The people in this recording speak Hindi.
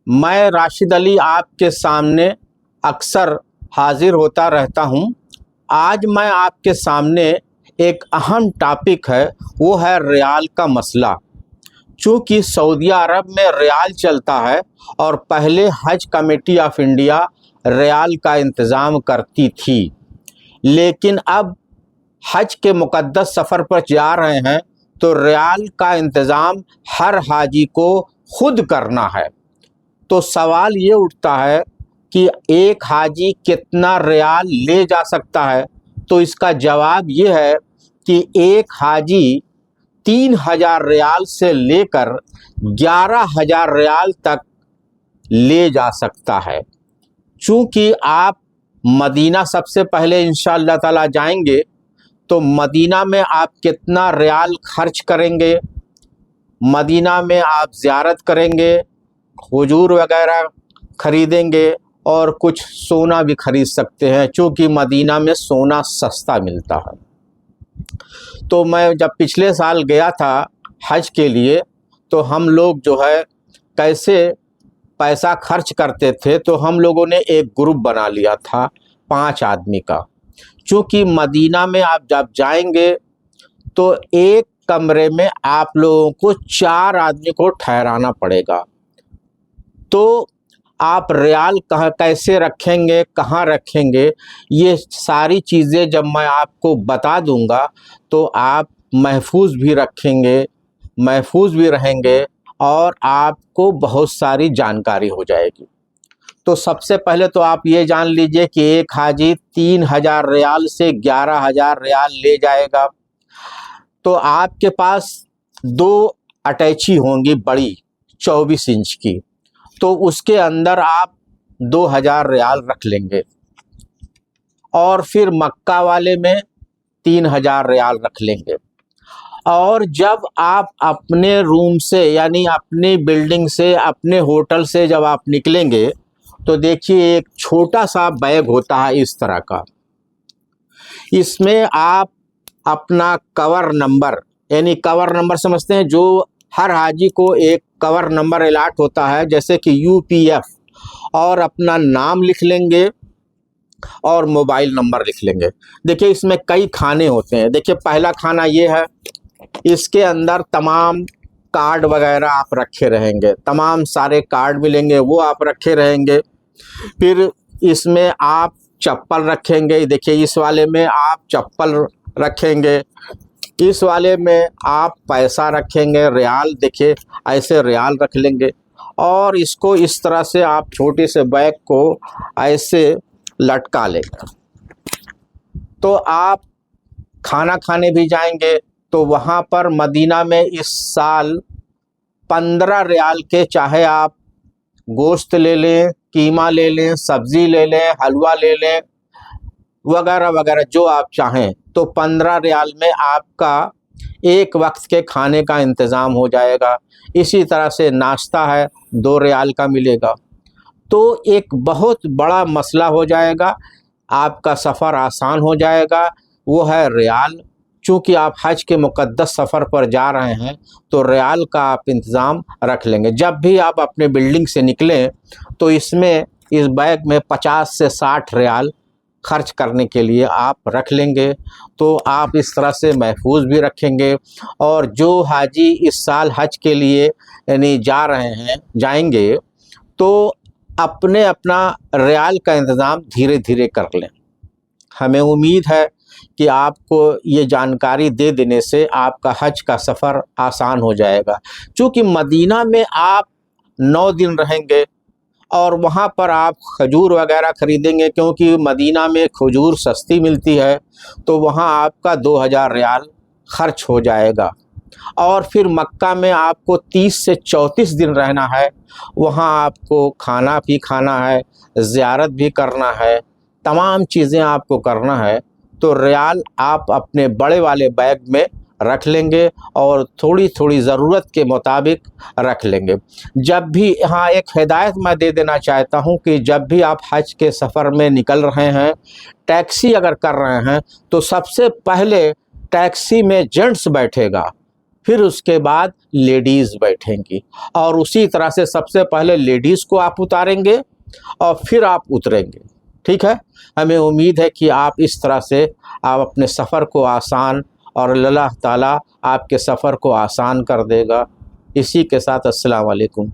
मैं राशिद अली आपके सामने अक्सर हाजिर होता रहता हूं। आज मैं आपके सामने एक अहम टॉपिक है, वो है रियाल का मसला। चूँकि सऊदी अरब में रियाल चलता है और पहले हज कमेटी ऑफ इंडिया रियाल का इंतज़ाम करती थी, लेकिन अब हज के मुक़द्दस सफ़र पर जा रहे हैं तो रियाल का इंतज़ाम हर हाजी को खुद करना है। तो सवाल ये उठता है कि एक हाजी कितना रियाल ले जा सकता है। तो इसका जवाब ये है कि एक हाजी 3,000 रियाल से लेकर 11,000 रियाल तक ले जा सकता है। चूँकि आप मदीना सबसे पहले इंशाअल्लाह ताला जाएंगे, तो मदीना में आप कितना रियाल खर्च करेंगे, मदीना में आप ज़ियारत करेंगे, हुजूर वगैरह ख़रीदेंगे और कुछ सोना भी ख़रीद सकते हैं, चूँकि मदीना में सोना सस्ता मिलता है। तो मैं जब पिछले साल गया था हज के लिए, तो हम लोग जो है कैसे पैसा खर्च करते थे, तो हम लोगों ने एक ग्रुप बना लिया था 5 आदमी का। चूँकि मदीना में आप जब जाएंगे तो एक कमरे में आप लोगों को 4 आदमी को ठहराना पड़ेगा। तो आप रियाल कैसे रखेंगे, कहाँ रखेंगे, ये सारी चीज़ें जब मैं आपको बता दूंगा तो आप महफूज भी रखेंगे, महफूज भी रहेंगे और आपको बहुत सारी जानकारी हो जाएगी। तो सबसे पहले तो आप ये जान लीजिए कि एक हाजी 3,000 रियाल से 11,000 रियाल ले जाएगा। तो आपके पास 2 अटैची होंगी बड़ी 24 इंच की, तो उसके अंदर आप 2,000 रियाल रख लेंगे। और फिर मक्का वाले में 3,000 रियाल रख लेंगे। और जब आप अपने रूम से यानी अपनी बिल्डिंग से, अपने होटल से जब आप निकलेंगे, तो देखिए एक छोटा सा बैग होता है इस तरह का। इसमें आप अपना कवर नंबर, यानी कवर नंबर समझते हैं, जो हर हाजी को एक कवर नंबर अलॉट होता है, जैसे कि यूपीएफ, और अपना नाम लिख लेंगे और मोबाइल नंबर लिख लेंगे। देखिए इसमें कई खाने होते हैं। देखिए पहला खाना ये है, इसके अंदर तमाम कार्ड वगैरह आप रखे रहेंगे, तमाम सारे कार्ड मिलेंगे वो आप रखे रहेंगे। फिर इसमें आप चप्पल रखेंगे, देखिए इस वाले में आप चप्पल रखेंगे, इस वाले में आप पैसा रखेंगे, रियाल, देखिए ऐसे रियाल रख लेंगे। और इसको इस तरह से आप छोटे से बैग को ऐसे लटका लेंगे। तो आप खाना खाने भी जाएंगे तो वहाँ पर मदीना में इस साल 15 रियाल के, चाहे आप गोश्त ले लें, कीमा ले लें, सब्ज़ी ले लें, हलवा ले लें, वगैरह वगैरह जो आप चाहें, तो 15 रियाल में आपका एक वक्त के खाने का इंतज़ाम हो जाएगा। इसी तरह से नाश्ता है 2 रियाल का मिलेगा। तो एक बहुत बड़ा मसला हो जाएगा, आपका सफ़र आसान हो जाएगा, वो है रियाल। चूँकि आप हज के मुक़द्दस सफ़र पर जा रहे हैं तो रियाल का आप इंतज़ाम रख लेंगे। जब भी आप अपने बिल्डिंग से निकलें तो इसमें, इस बैग में 50 से 60 रियाल खर्च करने के लिए आप रख लेंगे। तो आप इस तरह से महफूज भी रखेंगे। और जो हाजी इस साल हज के लिए यानी जा रहे हैं, जाएंगे, तो अपने अपना रियाल का इंतज़ाम धीरे धीरे कर लें। हमें उम्मीद है कि आपको ये जानकारी दे देने से आपका हज का सफ़र आसान हो जाएगा। चूँकि मदीना में आप 9 दिन रहेंगे और वहाँ पर आप खजूर वगैरह ख़रीदेंगे, क्योंकि मदीना में खजूर सस्ती मिलती है, तो वहाँ आपका 2,000 रियाल खर्च हो जाएगा। और फिर मक्का में आपको 30 से 34 दिन रहना है, वहाँ आपको खाना भी खाना है, ज़ियारत भी करना है, तमाम चीज़ें आपको करना है। तो रियाल आप अपने बड़े वाले बैग में रख लेंगे और थोड़ी थोड़ी ज़रूरत के मुताबिक रख लेंगे। जब भी, यहाँ एक हिदायत मैं दे देना चाहता हूँ कि जब भी आप हज के सफ़र में निकल रहे हैं, टैक्सी अगर कर रहे हैं, तो सबसे पहले टैक्सी में जेंट्स बैठेगा फिर उसके बाद लेडीज़ बैठेंगी और उसी तरह से सबसे पहले लेडीज़ को आप उतारेंगे और फिर आप उतरेंगे। ठीक है, हमें उम्मीद है कि आप इस तरह से आप अपने सफ़र को आसान और अल्लाह ताला आपके सफ़र को आसान कर देगा। इसी के साथ अस्सलाम वालेकुम।